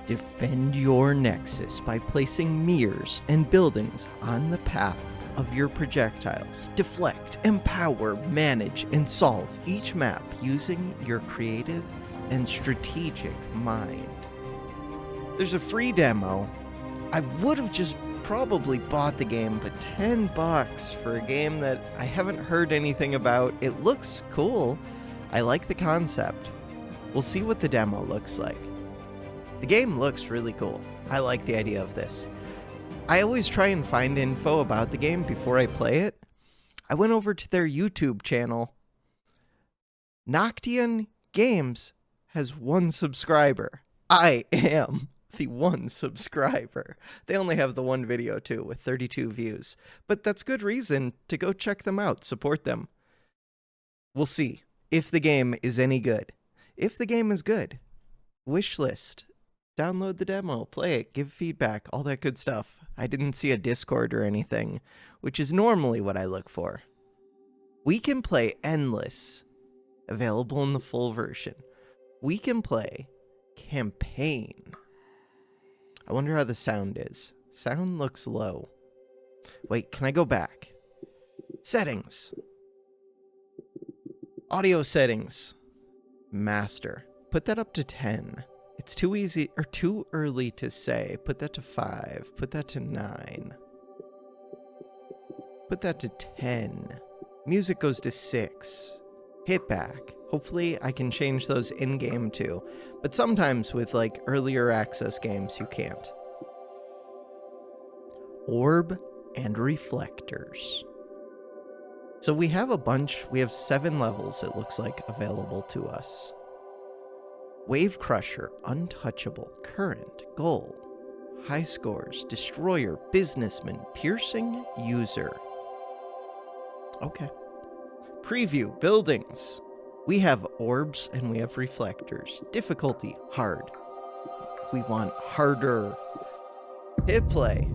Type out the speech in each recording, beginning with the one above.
Defend your nexus by placing mirrors and buildings on the path of your projectiles. Deflect, empower, manage, and solve each map using your creative and strategic mind. There's a free demo. I would have just probably bought the game, but $10 for a game that I haven't heard anything about. It looks cool. I like the concept. We'll see what the demo looks like. The game looks really cool. I like the idea of this. I always try and find info about the game before I play it. I went over to their YouTube channel. Noctian Games has 1 subscriber. I am the 1 subscriber. They only have the 1 video too, with 32 views. But that's good reason to go check them out, support them. We'll see if the game is any good. If the game is good, wishlist. Download the demo, play it, give feedback, all that good stuff. I didn't see a Discord or anything, which is normally what I look for. We Can Play Endless, available in the full version. We Can Play Campaign. I wonder how the sound is. Sound looks low. Wait, can I go back? Settings. Audio settings. Master. Put that up to 10. It's too easy or too early to say. Put that to 5. Put that to 9. Put that to 10. Music goes to 6. Hit back. Hopefully I can change those in-game too. But sometimes with like earlier access games you can't. Orb and reflectors. So we have a bunch. We have 7 levels, it looks like, available to us. Wave Crusher, Untouchable, Current, Goal, High Scores, Destroyer, Businessman, Piercing, User. Okay. Preview, Buildings. We have orbs and we have reflectors. Difficulty, hard. We want harder. Hit play.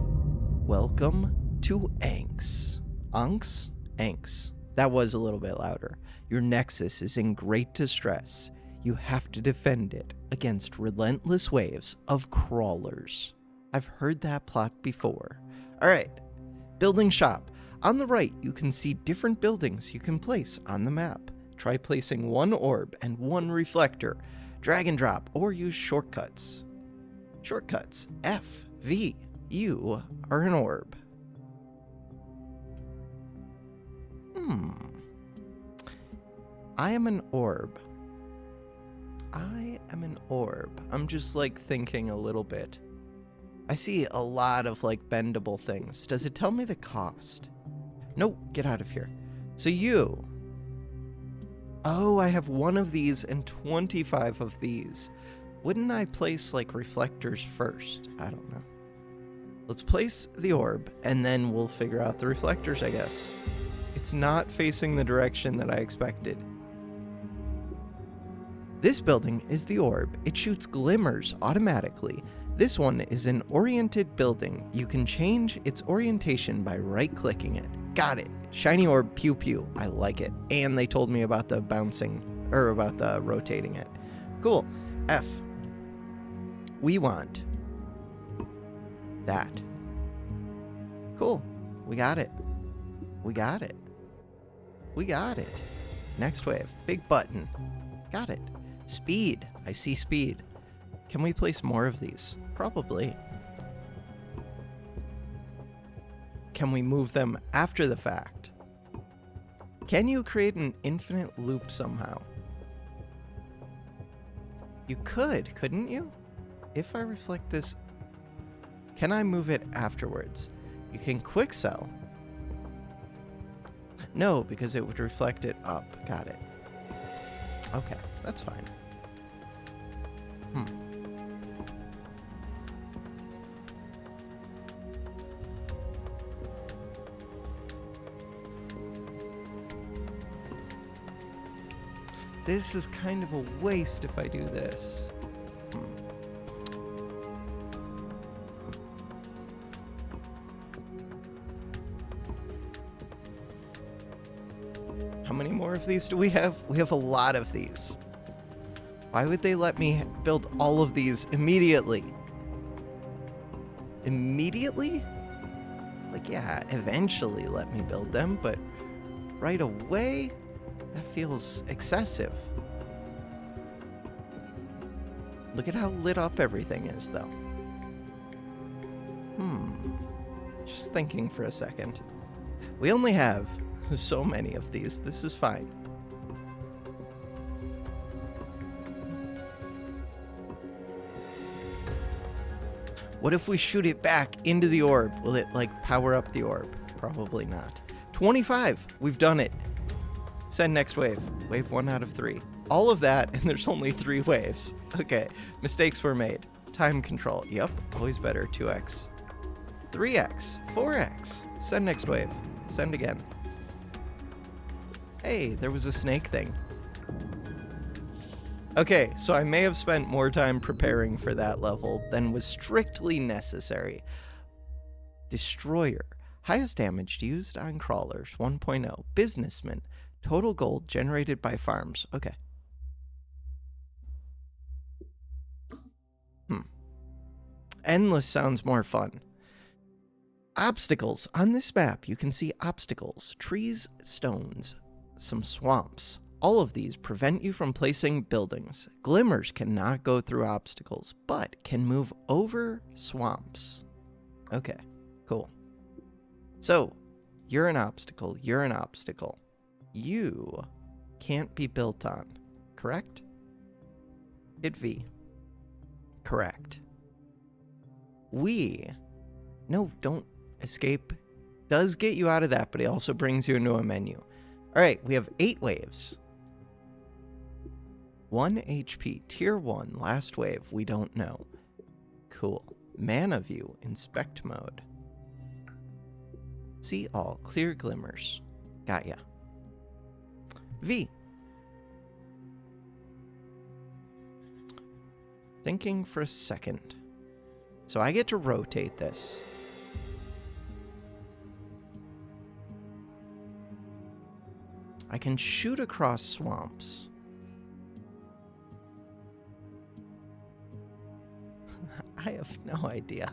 Welcome to Anx. Anx? Anx. That was a little bit louder. Your nexus is in great distress. You have to defend it against relentless waves of crawlers. I've heard that plot before. Alright, building shop. On the right, you can see different buildings you can place on the map. Try placing 1 orb and 1 reflector. Drag and drop, or use shortcuts. Shortcuts. F, V. You are an orb. I am an orb. I am an orb. I'm just like thinking a little bit. I see a lot of like bendable things. Does it tell me the cost? Nope, get out of here. So you. Oh, I have 1 of these and 25 of these. Wouldn't I place like reflectors first? I don't know. Let's place the orb and then we'll figure out the reflectors, I guess. It's not facing the direction that I expected. This building is the orb. It shoots glimmers automatically. This one is an oriented building. You can change its orientation by right-clicking it. Got it. Shiny orb, pew pew. I like it. And they told me about the bouncing, or about the rotating it. Cool. F. We want that. Cool. We got it. We got it. We got it. Next wave. Big button. Got it. Speed. I see speed. Can we place more of these? Probably. Can we move them after the fact? Can you create an infinite loop somehow? You could, couldn't you? If I reflect this, can I move it afterwards? You can quick sell. No, because it would reflect it up. Got it. Okay, that's fine. This is kind of a waste if I do this. How many more of these do we have? We have a lot of these. Why would they let me build all of these immediately? Immediately? Like, yeah, eventually let me build them, but right away? That feels excessive. Look at how lit up everything is, though. Just thinking for a second. We only have so many of these. This is fine. What if we shoot it back into the orb? Will it, like, power up the orb? Probably not. 25! We've done it. Send next wave. Wave 1 out of 3. All of that, and there's only 3 waves. Okay, mistakes were made. Time control. Yep, always better. 2x. 3x. 4x. Send next wave. Send again. Hey, there was a snake thing. Okay, so I may have spent more time preparing for that level than was strictly necessary. Destroyer. Highest damage used on crawlers, 1.0. Businessman. Total gold generated by farms. Okay. Endless sounds more fun. Obstacles. On this map, you can see obstacles. Trees, stones, some swamps. All of these prevent you from placing buildings. Glimmers cannot go through obstacles, but can move over swamps. Okay, cool. So, you're an obstacle, you're an obstacle. You can't be built on, correct? Hit V. Correct. No, don't escape. Does get you out of that, but it also brings you into a menu. All right, we have 8 waves. 1 HP, tier 1, last wave, we don't know. Cool. Mana view, inspect mode. See all, clear glimmers. Got ya. V. Thinking for a second. So I get to rotate this. I can shoot across swamps. I have no idea.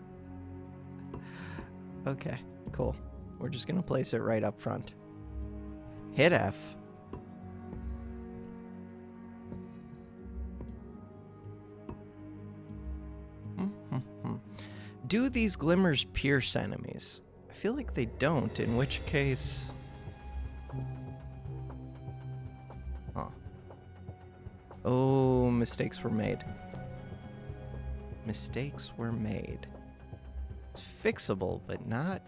Okay, cool. We're just gonna place it right up front. Hit F. Do these glimmers pierce enemies? I feel like they don't, in which case... Huh. Oh, mistakes were made. Mistakes were made. It's fixable, but not...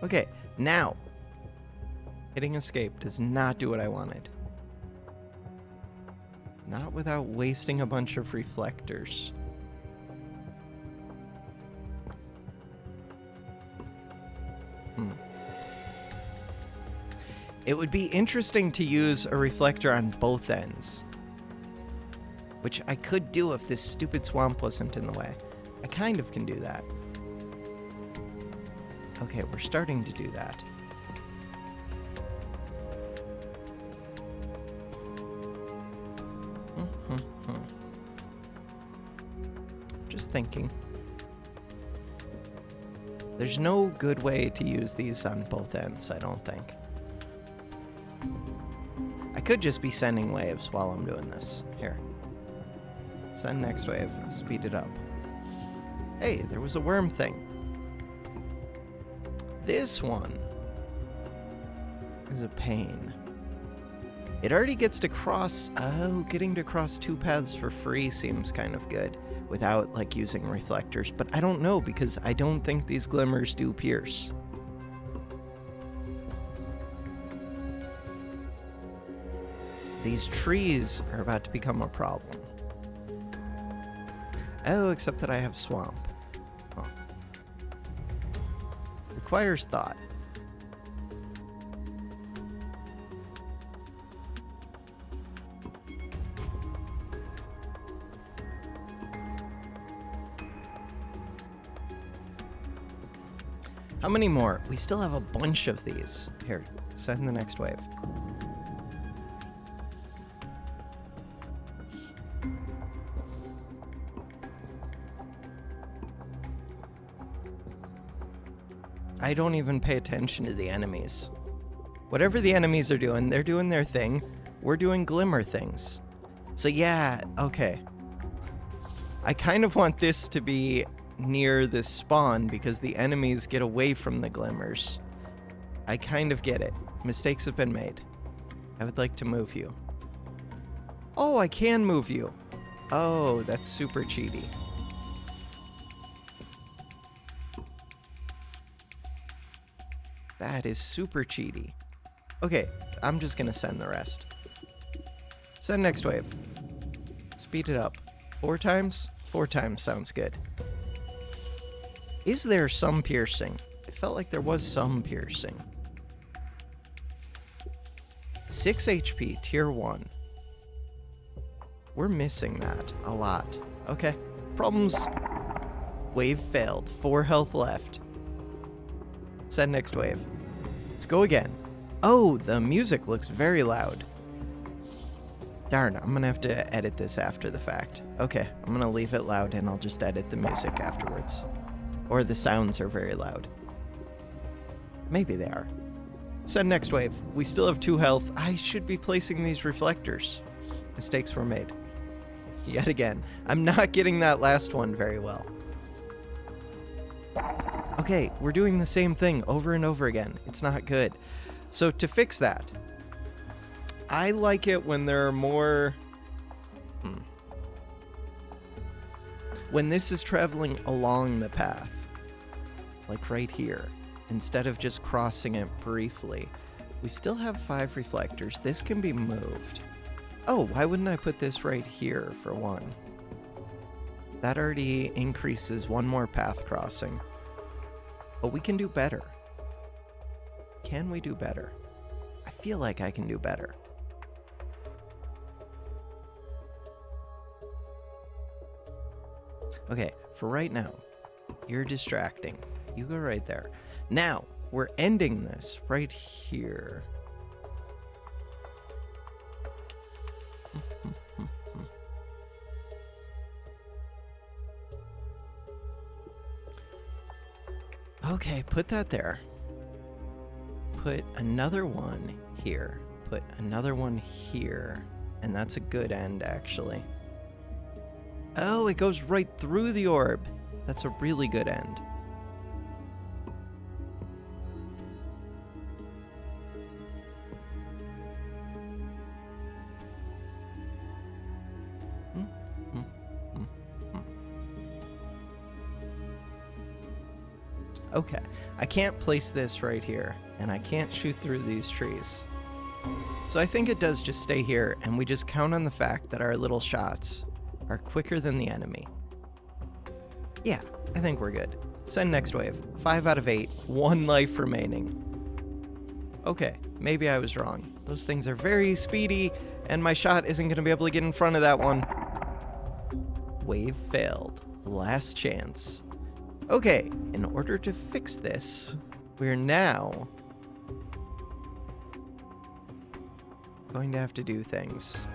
Okay, now. Hitting escape does not do what I wanted. Not without wasting a bunch of reflectors. It would be interesting to use a reflector on both ends. Which I could do if this stupid swamp wasn't in the way. I kind of can do that. Okay, we're starting to do that. Just thinking. There's no good way to use these on both ends, I don't think. I could just be sending waves while I'm doing this. Here. Send next wave. Speed it up. Hey, there was a worm thing. This one is a pain. It already gets to cross... Oh, getting to cross 2 paths for free seems kind of good without, like, using reflectors. But I don't know, because I don't think these glimmers do pierce. These trees are about to become a problem. Oh, except that I have swamp. Huh. Requires thought. How many more? We still have a bunch of these. Here, send the next wave. I don't even pay attention to the enemies. Whatever the enemies are doing, they're doing their thing. We're doing glimmer things. So yeah, okay. I kind of want this to be near this spawn because the enemies get away from the glimmers. I kind of get it. Mistakes have been made. I would like to move you. Oh, I can move you. Oh, that's super cheaty. That is super cheaty. Okay, I'm just gonna send the rest. Send next wave. Speed it up. 4 times? 4 times sounds good. Is there some piercing? I felt like there was some piercing. 6 HP, tier 1. We're missing that a lot. Okay, problems. Wave failed. 4 health left. Send next wave. Let's go again. Oh, the music looks very loud. Darn, I'm gonna have to edit this after the fact. Okay, I'm gonna leave it loud and I'll just edit the music afterwards. Or the sounds are very loud. Maybe they are. Send next wave. We still have 2 health. I should be placing these reflectors. Mistakes were made. Yet again. I'm not getting that last one very well. Okay, we're doing the same thing over and over again. It's not good. So to fix that, I like it when there are more... When this is traveling along the path, like right here, instead of just crossing it briefly. We still have 5 reflectors. This can be moved. Oh, why wouldn't I put this right here for 1? That already increases 1 more path crossing. But we can do better. Can we do better? I feel like I can do better. Okay, for right now, you're distracting. You go right there. Now, we're ending this right here. Okay, put that there. Put another one here. Put another one here. And that's a good end, actually. Oh, it goes right through the orb. That's a really good end. Okay, I can't place this right here, and I can't shoot through these trees. So I think it does just stay here, and we just count on the fact that our little shots are quicker than the enemy. Yeah, I think we're good. Send next wave. 5 out of 8, 1 life remaining. Okay, maybe I was wrong. Those things are very speedy, and my shot isn't going to be able to get in front of that one. Wave failed. Last chance. Okay, in order to fix this, we're now going to have to do things.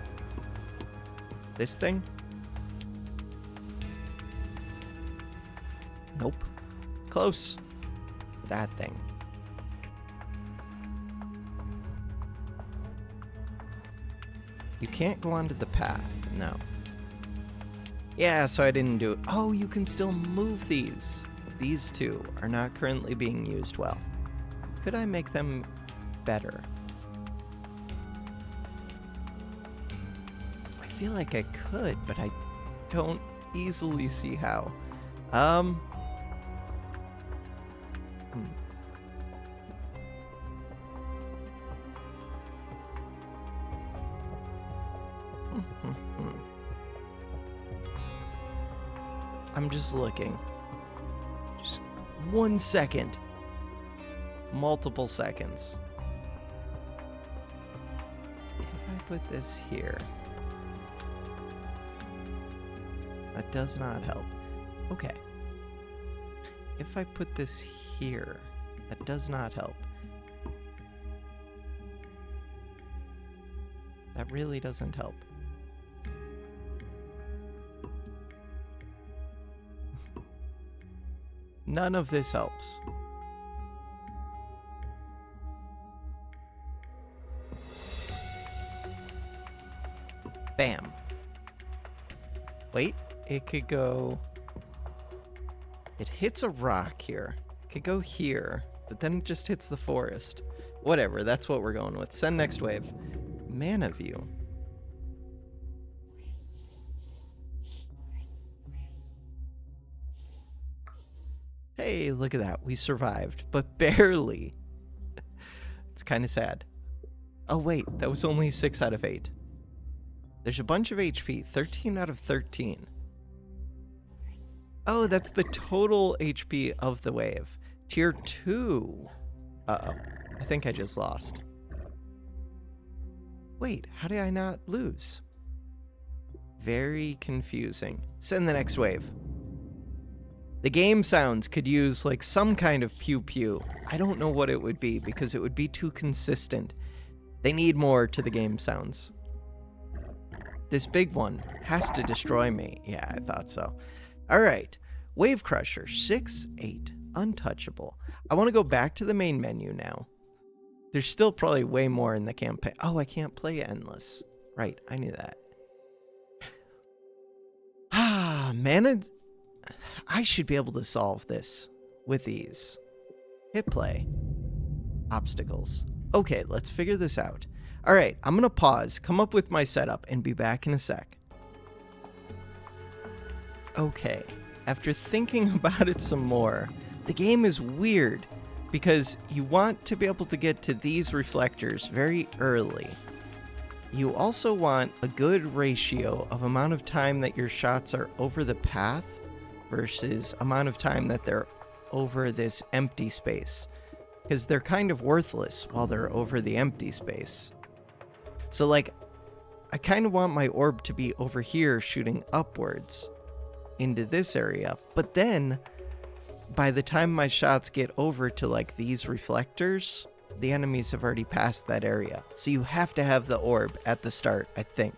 This thing? Nope. Close. That thing. You can't go onto the path. No. Yeah, so I didn't do it. Oh, you can still move these. These 2 are not currently being used well. Could I make them better? I feel like I could, but I don't easily see how. I'm just looking. Just 1 second. Multiple seconds. If I put this here. That does not help. Okay. If I put this here, that does not help. That really doesn't help. None of this helps. Bam. Wait, it could go... It hits a rock here. It could go here, but then it just hits the forest. Whatever, that's what we're going with. Send next wave. Mana view. Hey, look at that. We survived, but barely. It's kind of sad. Oh, wait, that was only 6 out of 8. There's a bunch of HP. 13 out of 13. Oh, that's the total HP of the wave. Tier 2. Uh-oh. I think I just lost. Wait, how did I not lose? Very confusing. Send the next wave. The game sounds could use like some kind of pew pew. I don't know what it would be because it would be too consistent. They need more to the game sounds. This big one has to destroy me. Yeah, I thought so. All right. Wave Crusher, 6/8, untouchable. I want to go back to the main menu now. There's still probably way more in the campaign. Oh, I can't play endless. Right, I knew that. Ah, mana... I should be able to solve this with ease. Hit play. Obstacles. Okay, let's figure this out. All right, I'm going to pause, come up with my setup, and be back in a sec. Okay, after thinking about it some more, the game is weird because you want to be able to get to these reflectors very early. You also want a good ratio of amount of time that your shots are over the path versus amount of time that they're over this empty space, because they're kind of worthless while they're over the empty space. So like, I kind of want my orb to be over here shooting upwards into this area, but then by the time my shots get over to like these reflectors, the enemies have already passed that area. So you have to have the orb at the start, I think.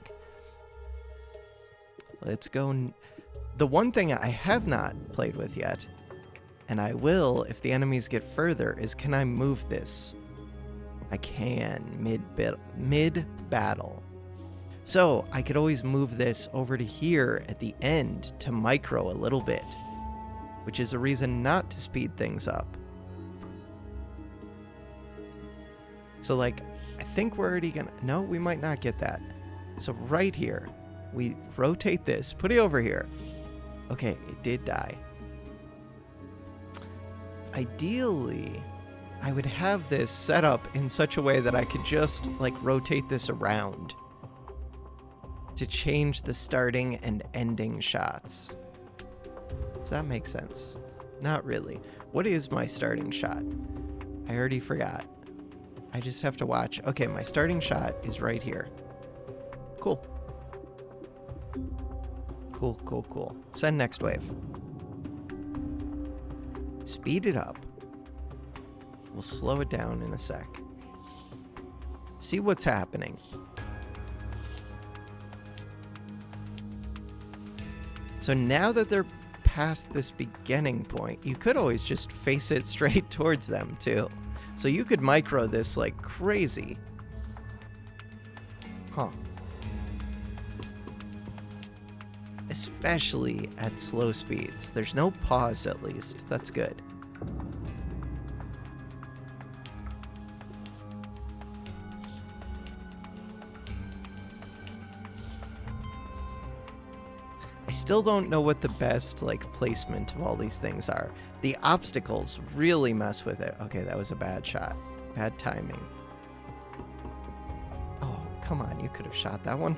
Let's go. The one thing I have not played with yet, and I will if the enemies get further, is can I move this? I can mid-battle. So I could always move this over to here at the end to micro a little bit, which is a reason not to speed things up. So like, I think we're already gonna, no, we might not get that. So right here, we rotate this, put it over here. Okay, it did die. Ideally, I would have this set up in such a way that I could just like rotate this around to change the starting and ending shots. Does that make sense? Not really. What is my starting shot? I already forgot. I just have to watch. Okay, my starting shot is right here. Cool. Cool, cool, cool. Send next wave. Speed it up. We'll slow it down in a sec. See what's happening. So now that they're past this beginning point, you could always just face it straight towards them too. So you could micro this like crazy. Huh. Especially at slow speeds. There's no pause at least. That's good. I still don't know what the best like placement of all these things are. The obstacles really mess with it. Okay, that was a bad shot. Bad timing. Oh, come on. You could have shot that one.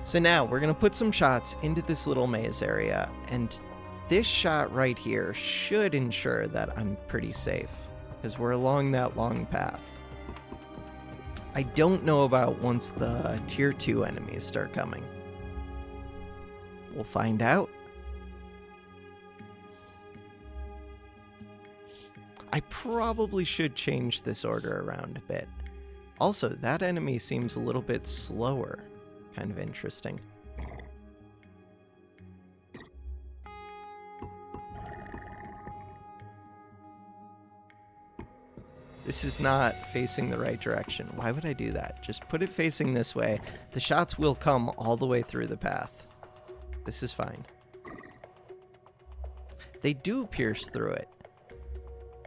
So now we're going to put some shots into this little maze area, and this shot right here should ensure that I'm pretty safe, because we're along that long path. I don't know about once the tier 2 enemies start coming. We'll find out. I probably should change this order around a bit. Also, that enemy seems a little bit slower. Kind of interesting. This is not facing the right direction. Why would I do that? Just put it facing this way. The shots will come all the way through the path. This is fine. They do pierce through it.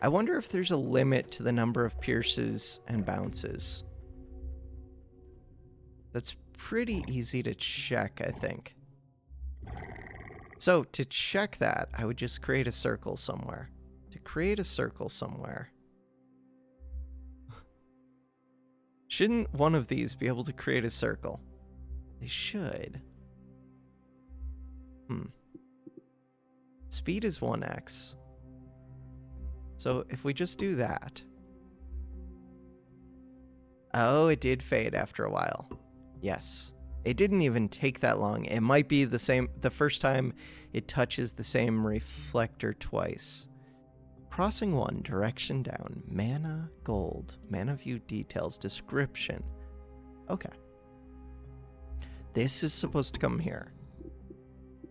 I wonder if there's a limit to the number of pierces and bounces. That's pretty easy to check, I think. So to check that, I would just create a circle somewhere. To create a circle somewhere. Shouldn't one of these be able to create a circle? They should. Speed is 1x. So if we just do that. Oh, it did fade after a while. Yes. It didn't even take that long. It might be the first time it touches the same reflector twice. Crossing 1, direction down, mana, gold, mana view details, description. Okay. This is supposed to come here.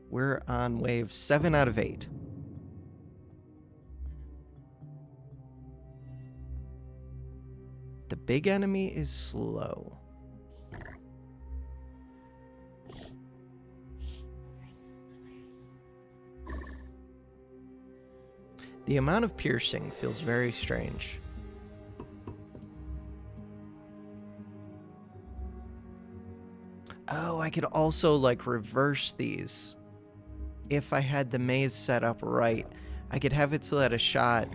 We're on wave 7 out of 8. The big enemy is slow. The amount of piercing feels very strange. Oh, I could also like reverse these. If I had the maze set up right, I could have it so that a shot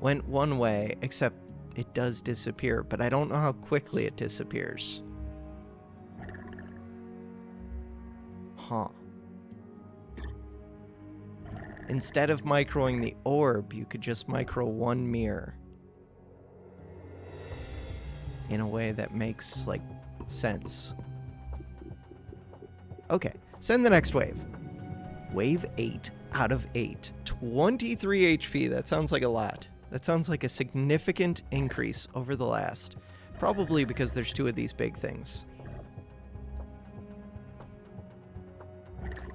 went one way, except it does disappear, but I don't know how quickly it disappears. Huh. Instead of microing the orb, you could just micro one mirror. In a way that makes, like, sense. Okay, send the next wave. Wave 8 out of 8. 23 HP, that sounds like a lot. That sounds like a significant increase over the last. Probably because there's 2 of these big things.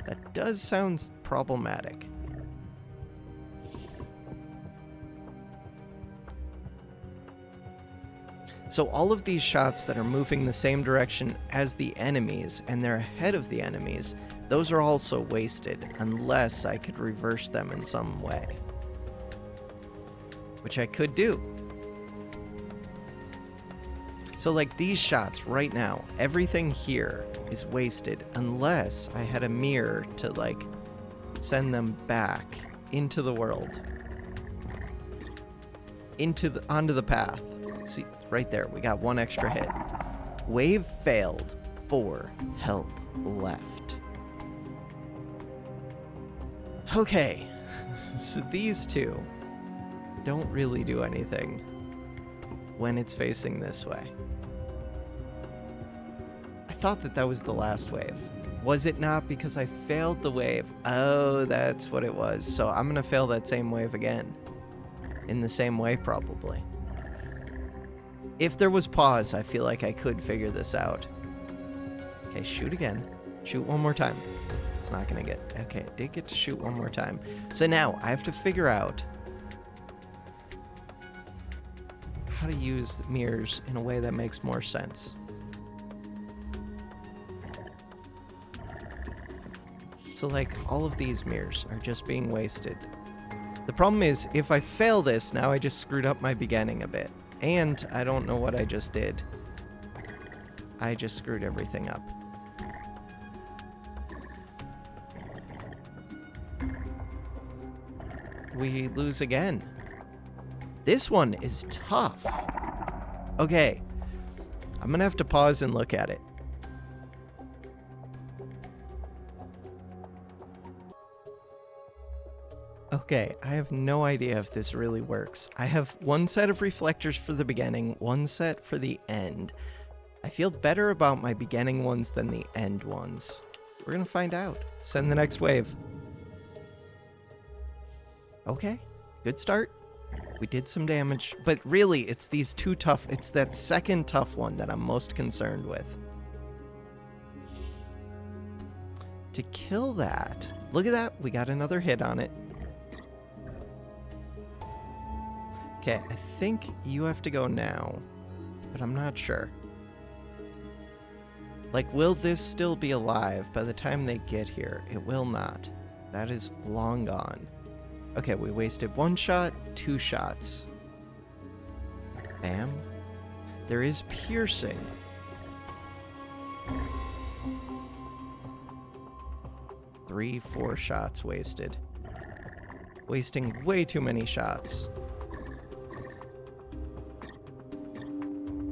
That does sound problematic. So all of these shots that are moving the same direction as the enemies, and they're ahead of the enemies, those are also wasted, unless I could reverse them in some way. Which I could do. So like these shots right now, everything here is wasted, unless I had a mirror to like send them back into the world. Onto the path. See, right there, we got 1 extra hit. Wave failed. 4 health left. Okay, so these 2 don't really do anything when it's facing this way. I thought that was the last wave. Was it not because I failed the wave? Oh, that's what it was. So I'm gonna fail that same wave again. In the same way, probably. If there was pause, I feel like I could figure this out. Okay, shoot again. Shoot one more time. It's not gonna get... Okay, I did get to shoot one more time. So now, I have to figure out how to use mirrors in a way that makes more sense. So, like, all of these mirrors are just being wasted. The problem is, if I fail this, now I just screwed up my beginning a bit. And I don't know what I just did. I just screwed everything up. We lose again. This one is tough. Okay. I'm gonna have to pause and look at it. Okay, I have no idea if this really works. I have 1 set of reflectors for the beginning, 1 set for the end. I feel better about my beginning ones than the end ones. We're gonna find out. Send the next wave. Okay, good start. We did some damage, but really it's these 2 tough, it's that second tough one that I'm most concerned with. To kill that, look at that, we got another hit on it. Okay, I think you have to go now, but I'm not sure. Like, will this still be alive by the time they get here? It will not. That is long gone. Okay, we wasted 1 shot, 2 shots. Bam. There is piercing. Three, 4 shots wasted. Wasting way too many shots.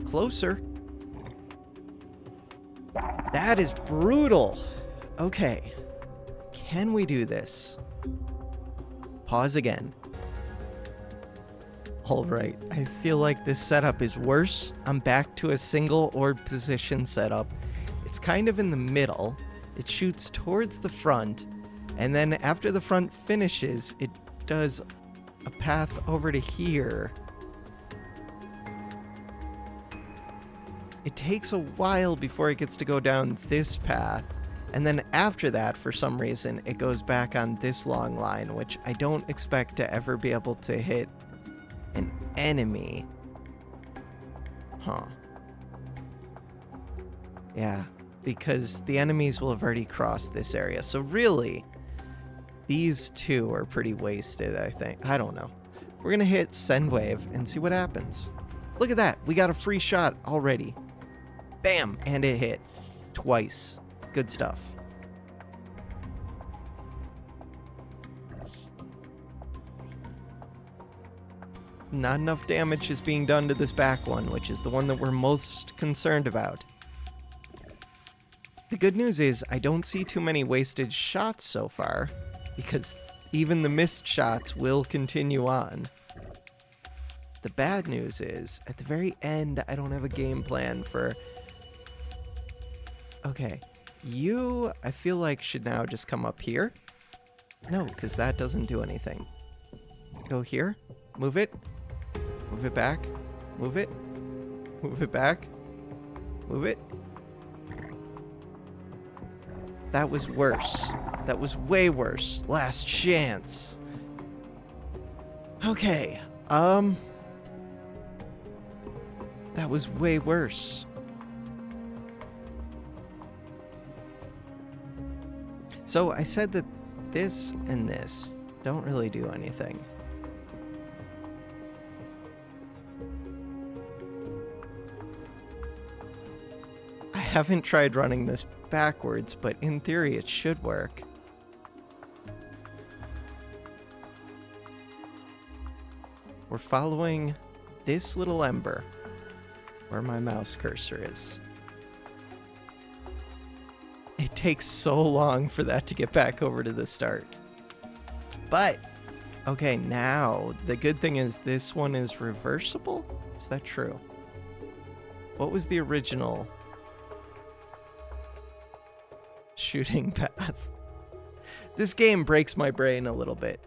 Closer. That is brutal. Okay. Can we do this? Pause again. Alright, I feel like this setup is worse. I'm back to a single orb position setup. It's kind of in the middle. It shoots towards the front, and then after the front finishes, it does a path over to here. It takes a while before it gets to go down this path, and then after that, for some reason, it goes back on this long line, which I don't expect to ever be able to hit an enemy. Huh. Yeah, because the enemies will have already crossed this area. So really, these two are pretty wasted, I think. I don't know. We're going to hit Send Wave and see what happens. Look at that. We got a free shot already. Bam! And it hit. Twice. Good stuff. Not enough damage is being done to this back one, which is the one that we're most concerned about. The good news is I don't see too many wasted shots so far, because even the missed shots will continue on. The bad news is, at the very end, I don't have a game plan for... Okay, you, I feel like, should now just come up here. No, because that doesn't do anything. Go here, move it back, move it back, move it. That was worse. That was way worse. Last chance. Okay, that was way worse. So I said that this and this don't really do anything. I haven't tried running this backwards, but in theory it should work. We're following this little ember where my mouse cursor is. It takes so long for that to get back over to the start. But, okay, now, the good thing is this one is reversible? Is that true? What was the original shooting path? This game breaks my brain a little bit.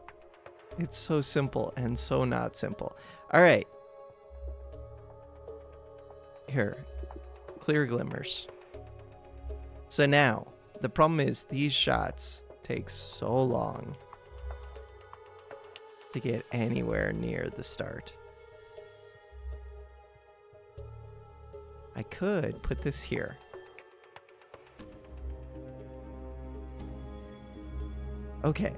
It's so simple and so not simple. All right. Here. Clear glimmers. So now, the problem is these shots take so long to get anywhere near the start. I could put this here. Okay,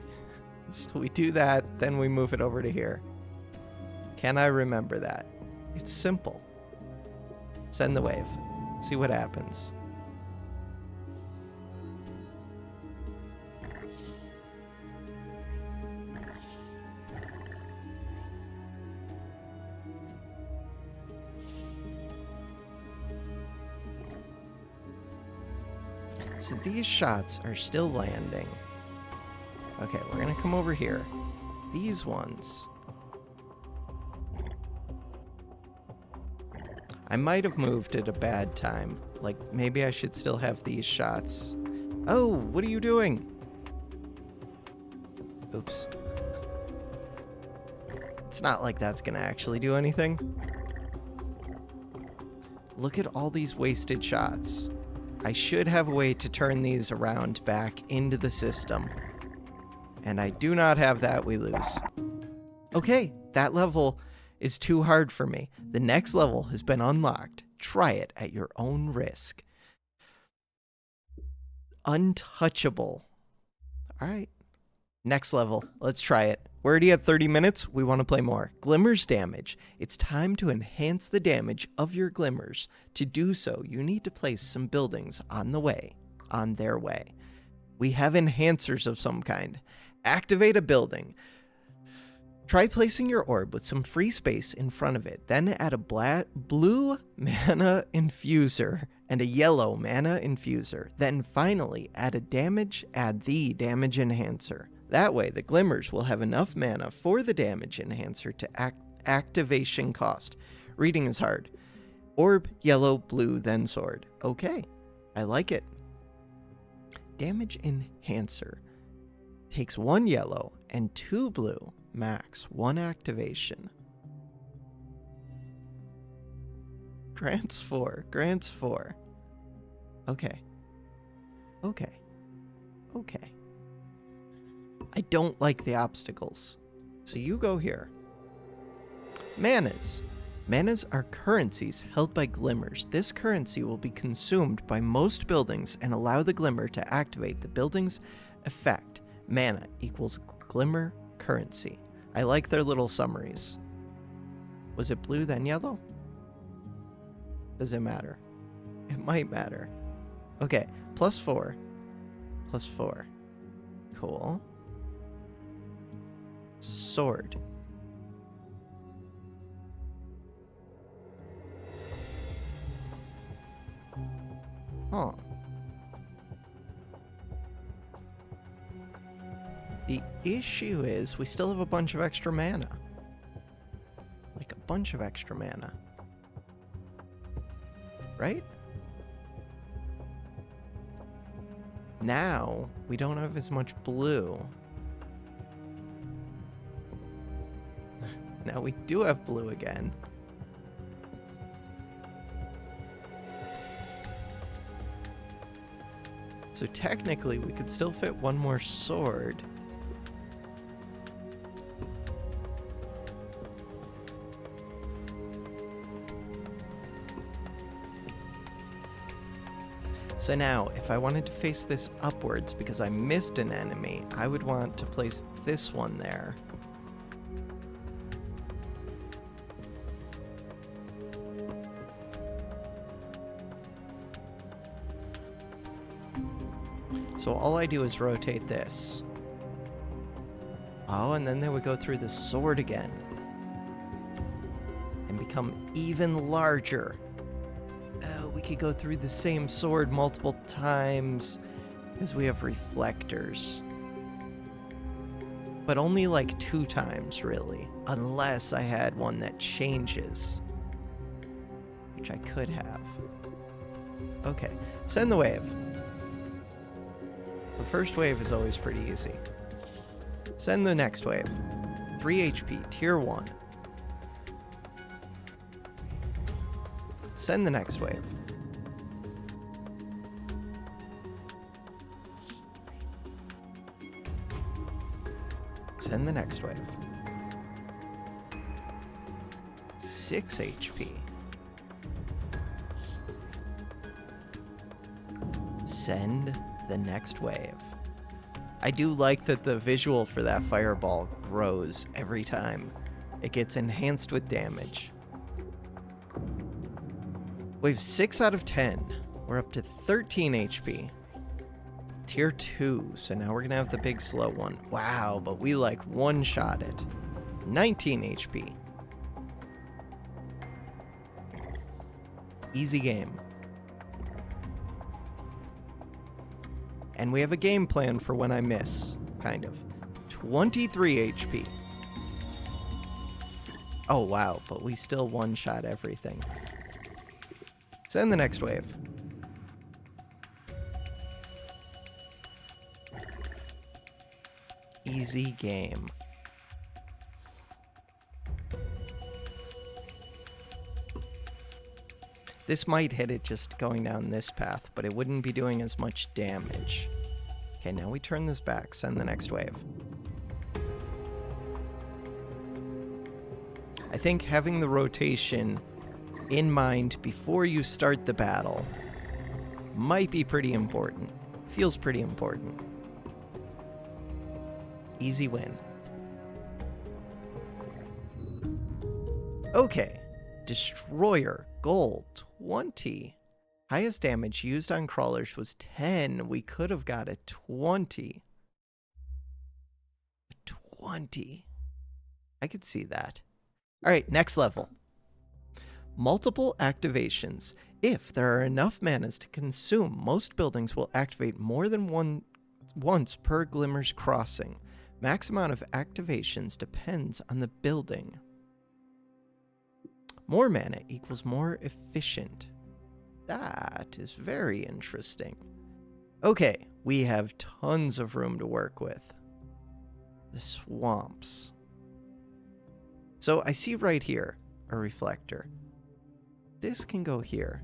so we do that, then we move it over to here. Can I remember that? It's simple. Send the wave. See what happens. So these shots are still landing. Okay, we're gonna come over here. These ones. I might have moved at a bad time. Like, maybe I should still have these shots. Oh, what are you doing? Oops. It's not like that's gonna actually do anything. Look at all these wasted shots. I should have a way to turn these around back into the system. And I do not have that, we lose. Okay, that level is too hard for me. The next level has been unlocked. Try it at your own risk. Untouchable. All right. Next level. Let's try it. We're already at 30 minutes. We want to play more. Glimmers damage. It's time to enhance the damage of your glimmers. To do so, you need to place some buildings on their way. We have enhancers of some kind. Activate a building. Try placing your orb with some free space in front of it. Then add a blue mana infuser and a yellow mana infuser. Then finally add the damage enhancer. That way the glimmers will have enough mana for the damage enhancer to activation cost. Reading is hard. Orb, yellow, blue, then sword. Okay, I like it. Damage enhancer. Takes 1 yellow and 2 blue. Max 1 activation. Grants 4. Okay. I don't like the obstacles. So you go here. Manas. Manas are currencies held by glimmers. This currency will be consumed by most buildings and allow the glimmer to activate the building's effect. Mana equals glimmer currency. I like their little summaries. Was it blue then yellow? Does it matter? It might matter. Okay, +4. +4. Cool. Sword. Huh. The issue is we still have a bunch of extra mana. Like a bunch of extra mana. Right? Now, we don't have as much blue. Now we do have blue again. So technically, we could still fit one more sword. So now, if I wanted to face this upwards because I missed an enemy, I would want to place this one there. So all I do is rotate this. Oh, and then they would go through the sword again. And become even larger. Oh, we could go through the same sword multiple times. Because we have reflectors. But only like 2 times, really. Unless I had one that changes. Which I could have. Okay, send the wave. The first wave is always pretty easy. Send the next wave. 3 HP, tier 1. Send the next wave. Send the next wave. 6 HP. Send the next wave. I do like that the visual for that fireball grows every time. It gets enhanced with damage. Wave 6 out of 10. We're up to 13 HP. Tier 2, so now we're gonna have the big slow one. Wow, but we like one-shot it. 19 HP. Easy game. And we have a game plan for when I miss, kind of. 23 HP. Oh, wow, but we still one-shot everything. Send the next wave. Easy game. This might hit it just going down this path, but it wouldn't be doing as much damage. Okay, now we turn this back. Send the next wave. I think having the rotation in mind before you start the battle might be pretty important. Feels pretty important. Easy win. Okay. Destroyer, gold, 20. Highest damage used on crawlers was 10. We could have got a 20. 20. I could see that. All right, next level. Multiple activations. If there are enough manas to consume, most buildings will activate more than once per Glimmer's Crossing. Max amount of activations depends on the building. More mana equals more efficient. That is very interesting. Okay, we have tons of room to work with. The swamps. So I see right here a reflector. This can go here.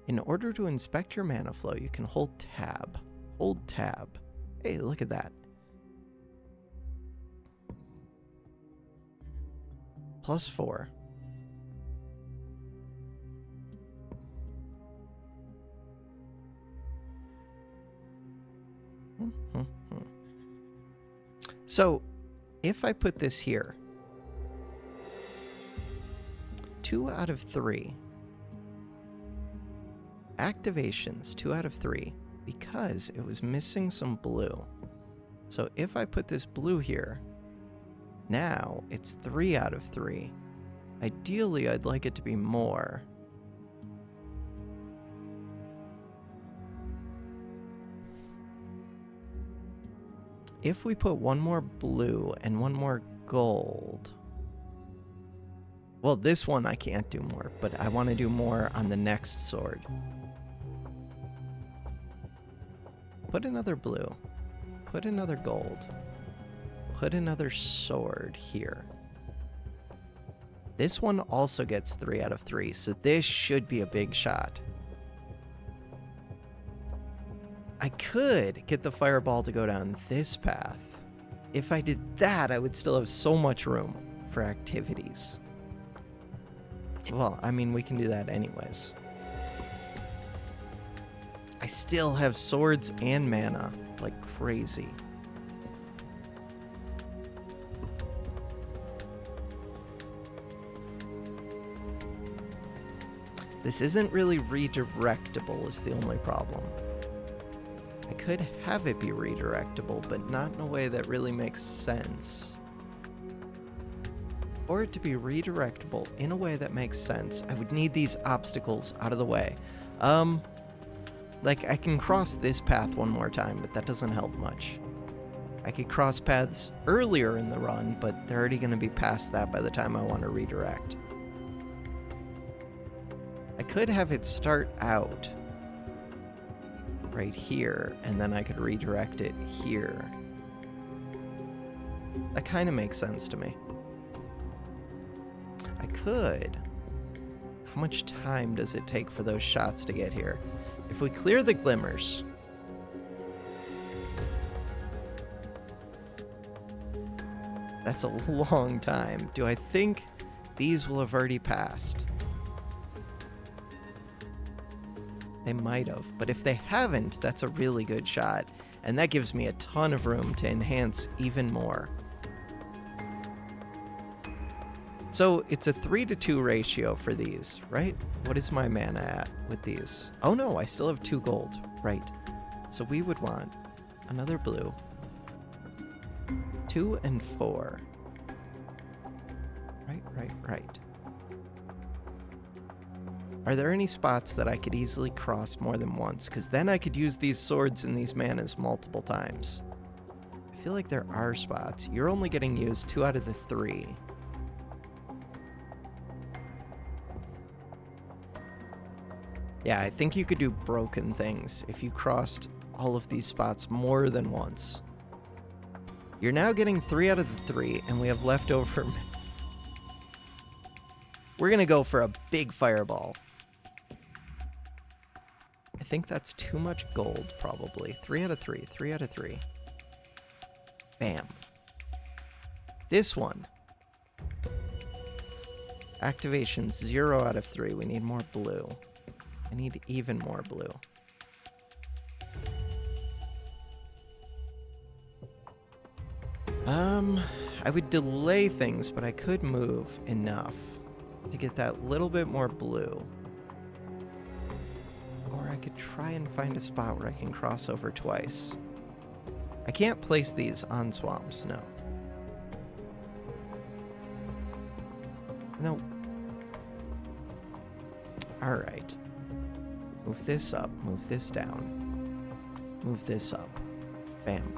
In order to inspect your mana flow, you can hold tab. Hold tab. Hey, look at that. +4. So, if I put this here, 2 out of 3 activations, 2 out of 3, because it was missing some blue. So if I put this blue here, now it's 3 out of 3. Ideally, I'd like it to be more. If we put one more blue and one more gold... Well, this one I can't do more, but I want to do more on the next sword. Put another blue. Put another gold. Put another sword here. This one also gets 3 out of 3, so this should be a big shot. I could get the fireball to go down this path. If I did that, I would still have so much room for activities. Well, I mean, we can do that anyways. I still have swords and mana like crazy. This isn't really redirectable is the only problem. I could have it be redirectable, but not in a way that really makes sense. For it to be redirectable in a way that makes sense, I would need these obstacles out of the way. Like, I can cross this path one more time, but that doesn't help much. I could cross paths earlier in the run, but they're already going to be past that by the time I want to redirect. I could have it start out right here, and then I could redirect it here. That kind of makes sense to me. I could. How much time does it take for those shots to get here? If we clear the glimmers... That's a long time. Do I think these will have already passed? They might have, but if they haven't, that's a really good shot, and that gives me a ton of room to enhance even more. So it's a 3-to-2 ratio for these, right? What is my mana at with these? Oh no, I still have 2 gold, right. So we would want another blue. 2 and 4. Right. Are there any spots that I could easily cross more than once? Because then I could use these swords and these manas multiple times. I feel like there are spots. You're only getting used 2 out of the 3. Yeah, I think you could do broken things if you crossed all of these spots more than once. You're now getting 3 out of the 3, and we have leftover... We're going to go for a big fireball. I think that's too much gold, probably. 3 out of 3. 3 out of 3. Bam. This one. Activations 0 out of 3. We need more blue. I need even more blue. I would delay things, but I could move enough to get that little bit more blue. Or I could try and find a spot where I can cross over twice. I can't place these on swamps, no. No. Alright. Move this up, move this down. Move this up. Bam.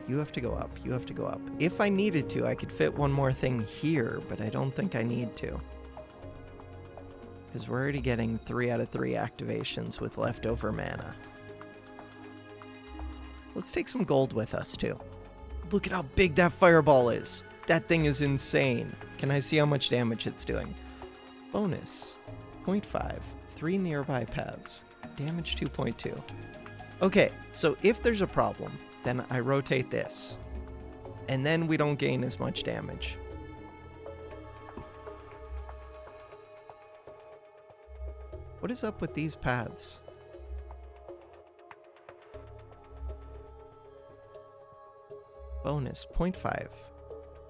You have to go up, you have to go up. If I needed to, I could fit one more thing here, but I don't think I need to. Because we're already getting 3 out of 3 activations with leftover mana. Let's take some gold with us, too. Look at how big that fireball is. That thing is insane. Can I see how much damage it's doing? Bonus, 0.5, 3 nearby paths. Damage 2.2. Okay, so if there's a problem, then I rotate this. And then we don't gain as much damage. What is up with these paths? Bonus, 0.5.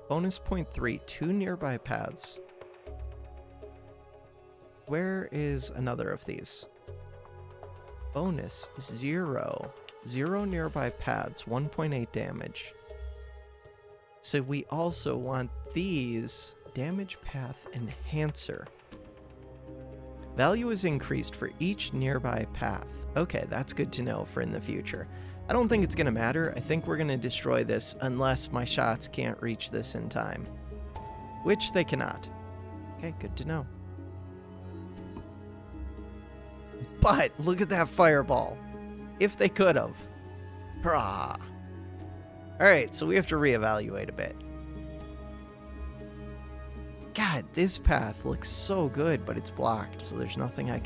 Bonus, 0.3, 2 nearby paths. Where is another of these? Bonus, 0. 0 nearby paths, 1.8 damage. So we also want these. Damage path enhancer. Value is increased for each nearby path. Okay, that's good to know for in the future. I don't think it's going to matter. I think we're going to destroy this unless my shots can't reach this in time. Which they cannot. Okay, good to know. But look at that fireball. If they could have. Brah. Alright, so we have to reevaluate a bit. God, this path looks so good, but it's blocked, so there's nothing I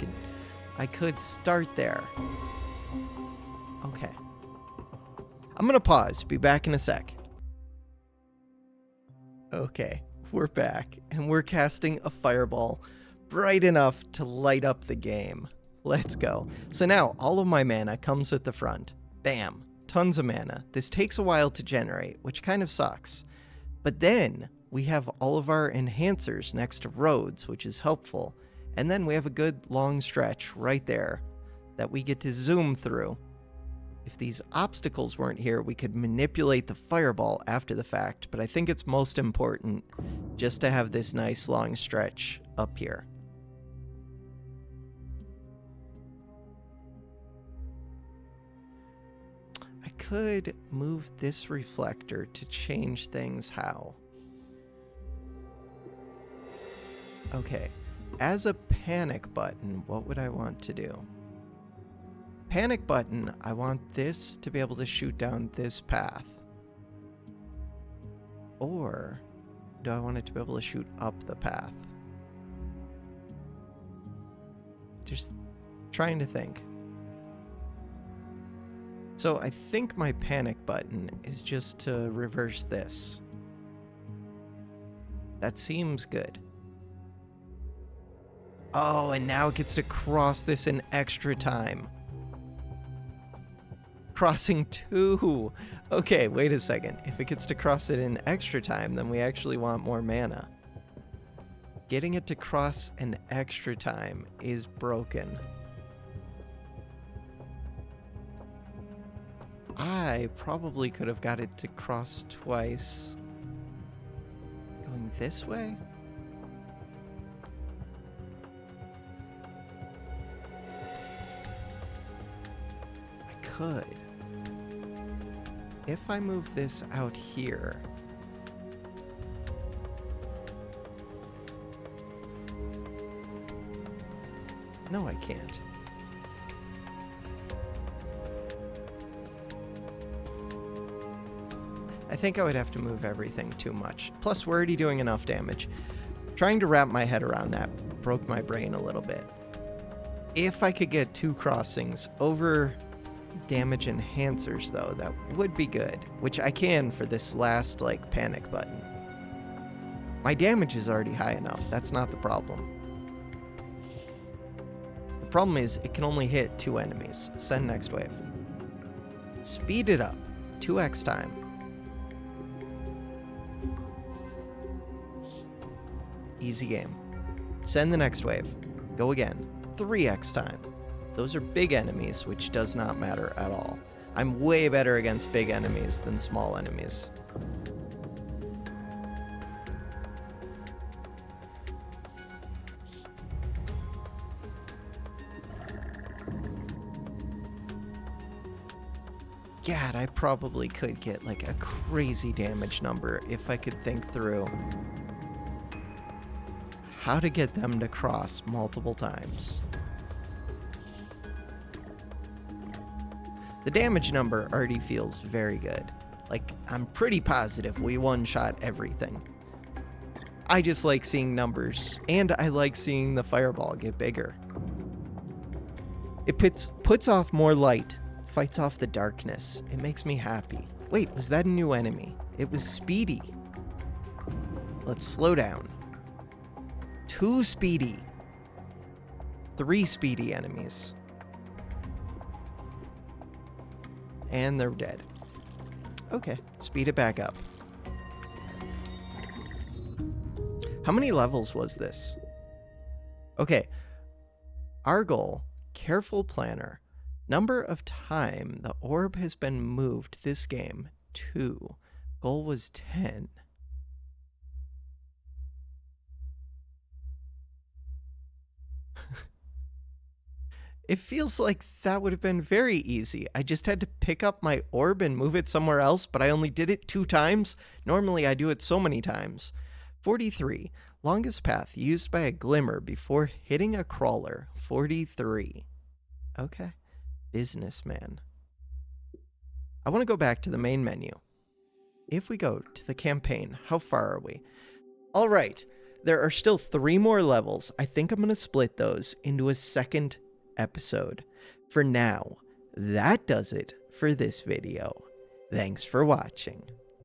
could start there. Okay. I'm gonna pause, be back in a sec. Okay, we're back, and we're casting a fireball bright enough to light up the game. Let's go. So now, all of my mana comes at the front. Bam. Tons of mana. This takes a while to generate, which kind of sucks. But then, we have all of our enhancers next to roads, which is helpful. And then we have a good long stretch right there that we get to zoom through. If these obstacles weren't here, we could manipulate the fireball after the fact, but I think it's most important just to have this nice long stretch up here. I could move this reflector to change things how. Okay, as a panic button, what would I want to do? Panic button, I want this to be able to shoot down this path. Or do I want it to be able to shoot up the path? Just trying to think. So I think my panic button is just to reverse this. That seems good. Oh, and now it gets to cross this in extra time. Crossing 2. Okay, wait a second. If it gets to cross it in extra time, then we actually want more mana. Getting it to cross an extra time is broken. I probably could have got it to cross twice. Going this way? I could. If I move this out here... No, I can't. I think I would have to move everything too much. Plus, we're already doing enough damage. Trying to wrap my head around that broke my brain a little bit. If I could get 2 crossings over damage enhancers, though, that would be good. Which I can for this last, like, panic button. My damage is already high enough. That's not the problem. The problem is it can only hit 2 enemies. Send next wave. Speed it up. 2x time. Easy game. Send the next wave. Go again. 3x time. Those are big enemies, which does not matter at all. I'm way better against big enemies than small enemies. God, I probably could get like a crazy damage number if I could think through how to get them to cross multiple times. The damage number already feels very good. Like, I'm pretty positive we one-shot everything. I just like seeing numbers, and I like seeing the fireball get bigger. It puts off more light, fights off the darkness. It makes me happy. Wait, was that a new enemy? It was Speedy. Let's slow down. 2 Speedy. 3 Speedy enemies. And they're dead. Okay, speed it back up. How many levels was this? Okay. Our goal, careful planner. Number of time the orb has been moved this game, 2. Goal was 10. It feels like that would have been very easy. I just had to pick up my orb and move it somewhere else, but I only did it 2 times. Normally I do it so many times. 43. Longest path used by a glimmer before hitting a crawler. 43. Okay. Businessman. I want to go back to the main menu. If we go to the campaign, how far are we? All right. There are still 3 more levels. I think I'm going to split those into a second episode. For now, that does it for this video. Thanks for watching.